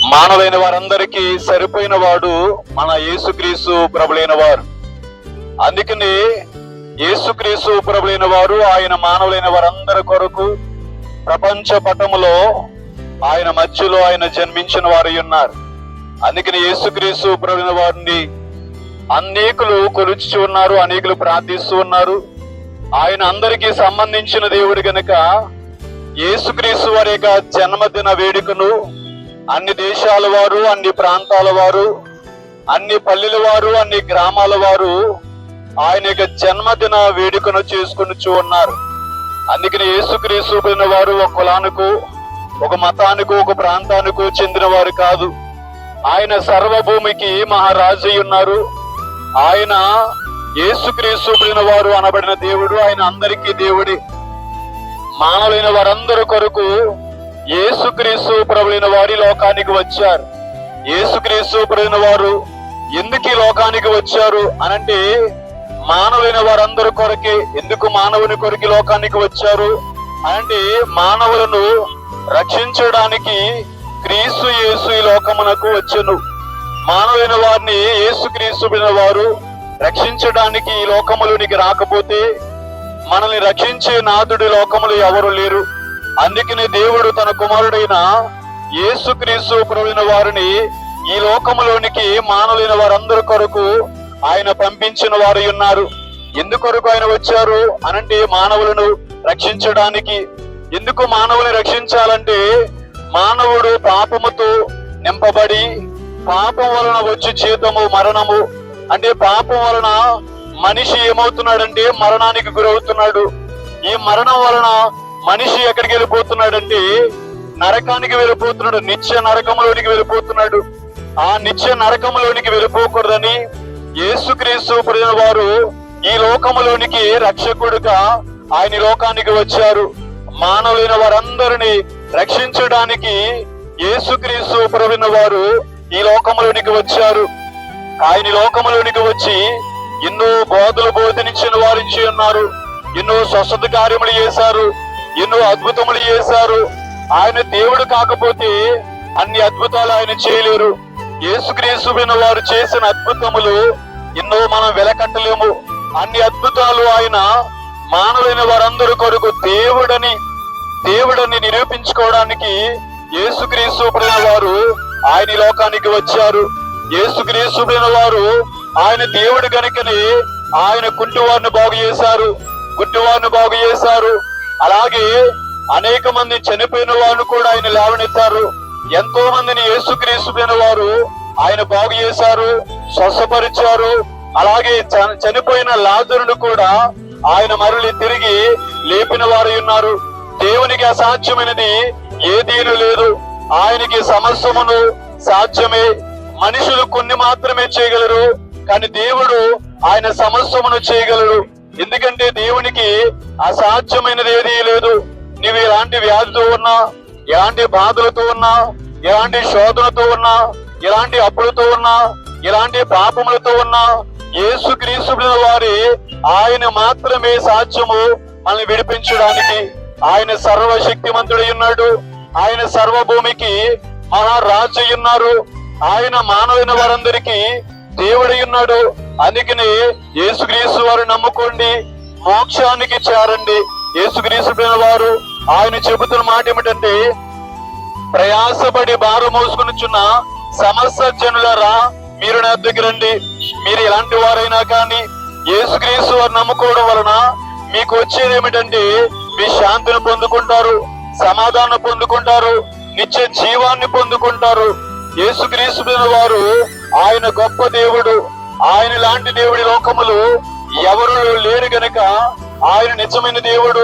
మానవులైన వారందరికీ సరిపోయిన వాడు మన యేసుక్రీస్తు ప్రభులైన వారు. అందుకని యేసుక్రీస్తు ప్రభులైన వారు ఆయన మానవులైన వారందరి కొరకు ప్రపంచ పటములో ఆయన మధ్యలో ఆయన జన్మించిన వారు ఉన్నారు. అందుకని యేసుక్రీస్తు ప్రభులైన వారిని అనేకులు కొలుచి ఉన్నారు, అనేకులు ప్రార్థిస్తూ ఉన్నారు. ఆయన అందరికీ సంబంధించిన దేవుడు గనుక యేసుక్రీస్తు వారి యొక్క జన్మదిన వేడుకను అన్ని దేశాల వారు, అన్ని ప్రాంతాల వారు, అన్ని పల్లెల వారు, అన్ని గ్రామాల వారు ఆయన యొక్క జన్మదిన వేడుకను చేసుకుని ఉన్నారు. అందుకని యేసుక్రీస్తు వారు ఒక కులానికో, ఒక మతానికో, ఒక ప్రాంతానికో చెందిన వారు కాదు. ఆయన సర్వభూమికి మహారాజు ఉన్నారు. ఆయన యేసుక్రీస్తు వారు అనబడిన దేవుడు. ఆయన అందరికీ దేవుడి. మానవులైన వారందరి కొరకు యేసుక్రీస్తు ప్రభులైన వారి లోకానికి వచ్చారు. యేసుక్రీస్తు ప్రభులైన వారు ఎందుకు ఈ లోకానికి వచ్చారు అనంటే మానవులైన వారందరి కొరకే. ఎందుకు మానవుని కొరకు లోకానికి వచ్చారు అనంటే మానవులను రక్షించడానికి క్రీస్తు యేసు ఈ లోకమునకు వచ్చెను. మానవులైన వారిని యేసుక్రీస్తు వారు రక్షించడానికి ఈ లోకములోనికి రాకపోతే మనల్ని రక్షించే నాథుడి లోకములు ఎవరు లేరు. అందుకనే దేవుడు తన కుమారుడైన యేసుక్రీస్తు ప్రభువైన వారిని ఈ లోకములోనికి మానవులైన వారందరి కొరకు ఆయన పంపించిన వారు ఉన్నారు. ఎందుకొరకు ఆయన వచ్చారు అనంటే మానవులను రక్షించడానికి. ఎందుకు మానవుని రక్షించాలంటే మానవుడు పాపముతో నింపబడి పాపం వలన వచ్చి జీతము మరణము. అంటే పాపం వలన మనిషి ఏమవుతున్నాడంటే మరణానికి గురవుతున్నాడు. ఈ మరణం వలన మనిషి ఎక్కడికి వెళ్ళిపోతున్నాడంటే నరకానికి వెళ్ళిపోతున్నాడు, నిత్య నరకంలోనికి వెళ్ళిపోతున్నాడు. ఆ నిత్య నరకంలోనికి వెళ్ళిపోకూడదని యేసుక్రీస్తు ప్రభువైన వారు ఈ లోకములోనికి రక్షకుడుగా ఆయన లోకానికి వచ్చారు. మానవులైన వారందరినీ రక్షించడానికి యేసుక్రీస్తు ప్రభువైన వారు ఈ లోకములోనికి వచ్చారు. ఆయన లోకములోనికి వచ్చి ఎన్నో బోధలు బోధించిన వారించి ఉన్నారు. ఎన్నో స్వస్థత కార్యములు చేశారు, ఎన్నో అద్భుతములు చేశారు. ఆయన దేవుడు కాకపోతే అన్ని అద్భుతాలు ఆయన చేయలేరు. యేసుక్రీస్తు వారు చేసిన అద్భుతములు ఎన్నో మనం వెలకట్టలేము. అన్ని అద్భుతాలు ఆయన మానవులైన వారందరి కొరకు దేవుడని నిరూపించుకోవడానికి యేసుక్రీస్తు వారు ఆయన లోకానికి వచ్చారు. యేసుక్రీస్తు వారు ఆయన దేవుడు కనుకనే ఆయన కుంటివారిని బాగు చేశారు, గుడ్డివారిని బాగు చేశారు. అలాగే అనేక మంది చనిపోయిన వారు కూడా ఆయన లేవనెత్తారు. ఎంతో మందిని యేసుక్రీస్తు వారు ఆయన బాగు చేశారు, స్వస్థపరిచారు. అలాగే చనిపోయిన లాజరును కూడా ఆయన మరలి తిరిగి లేపిన వారు ఉన్నారు. దేవునికి అసాధ్యమైనది ఏదీను లేదు. ఆయనకి సమస్తమును సాధ్యమే. మనుషులు కొన్ని మాత్రమే చేయగలరు, కానీ దేవుడు ఆయన సమస్తమును చేయగలరు. ఎందుకంటే దేవునికి అసాధ్యమైనది ఏదీ లేదు. నీవు ఎలాంటి వ్యాధితో ఉన్నా, ఎలాంటి బాధలతో ఉన్నా, ఎలాంటి శోధనతో ఉన్నా, ఎలాంటి అప్పులతో ఉన్నా, ఎలాంటి పాపములతో ఉన్నా యేసుక్రీస్తు వారి ఆయన మాత్రమే సాధ్యము మనల్ని విడిపించడానికి. ఆయన సర్వశక్తిమంతుడై ఉన్నాడు. ఆయన సర్వభూమికి మహారాజు ఉన్నారు. ఆయన మానవులైన వారందరికీ దేవుడై ఉన్నాడు. అందుకని యేసుక్రీస్తు వారు నమ్ముకోండి, మోక్షానికి చేరండి. యేసుక్రీస్తు వారు ఆయన చెబుతున్న మాట ఏమిటంటే ప్రయాసపడి భారం మోసుకొనిచున్న సమస్త జనులారా మీరు నా దగ్గర రండి. మీరు ఎలాంటి వారైనా కానీ యేసుక్రీస్తు వారు నమ్ముకోవడం వలన మీకు వచ్చేది ఏమిటంటే మీ శాంతిని పొందుకుంటారు, సమాధానం పొందుకుంటారు, నిత్య జీవాన్ని పొందుకుంటారు. యేసుక్రీస్తు వారు ఆయన గొప్ప దేవుడు. ఆయన లాంటి దేవుడి లోకములు ఎవరు లేరు గనుక ఆయన నిజమైన దేవుడు.